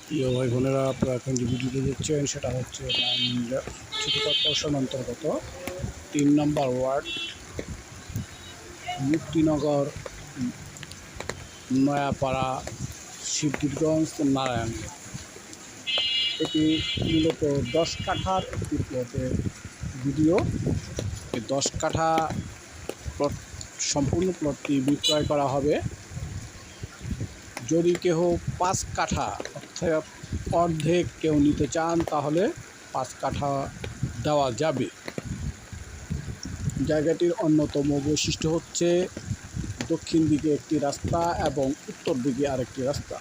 প্রিয় ভাই বোনেরা, আপনারা এখন যে ভিডিওটি দেখছেন সেটা হচ্ছে সিটি কর্পোরেশন অন্তর্গত ৩ নম্বর ওয়ার্ড মুক্তিনগর নয়াপাড়া শিবগিরগঞ্জ নারায়ণ। এটি মূলত 10 কাঠার একটি প্লটের ভিডিও। এই 10 কাঠা প্লট সম্পূর্ণ প্লটটি বিক্রয় করা হবে। যদি কেউ 5 কাঠা অর্থাৎ অর্ধেক কেউ নিতে চান তাহলে 5 কাঠা দেওয়া যাবে। জায়গাটির অন্যতম বৈশিষ্ট্য হচ্ছে দক্ষিণ দিকে একটি রাস্তা এবং উত্তর দিকে আরেকটি রাস্তা।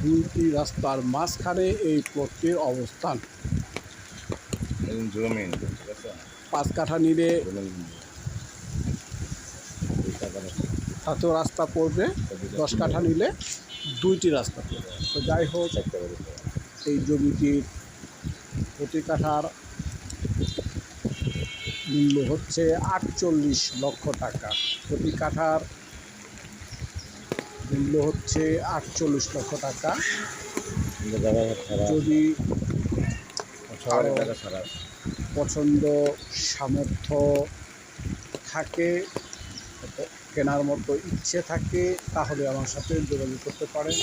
দুইটি রাস্তার মাঝখানে এই প্লটটির অবস্থান। 5 কাঠা নিলে তাতেও রাস্তা পড়বে, 10 কাঠা নিলে 2টি রাস্তা পড়বে। তো যাই হোক, এই জমিটির প্রতি কাঠার মূল্য হচ্ছে 48 লক্ষ টাকা। প্রতি কাঠার মূল্য হচ্ছে 48 লক্ষ টাকা। যদি পছন্দ সামর্থ্য থাকে, কেনার মতো ইচ্ছে থাকে, তাহলে আমার সাথে যোগাযোগ করতে পারেন।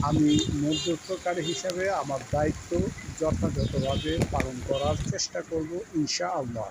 আমি মধ্যস্থকারী হিসাবে আমার দায়িত্ব যথাযথভাবে পালন করার চেষ্টা করব ইনশাআল্লাহ।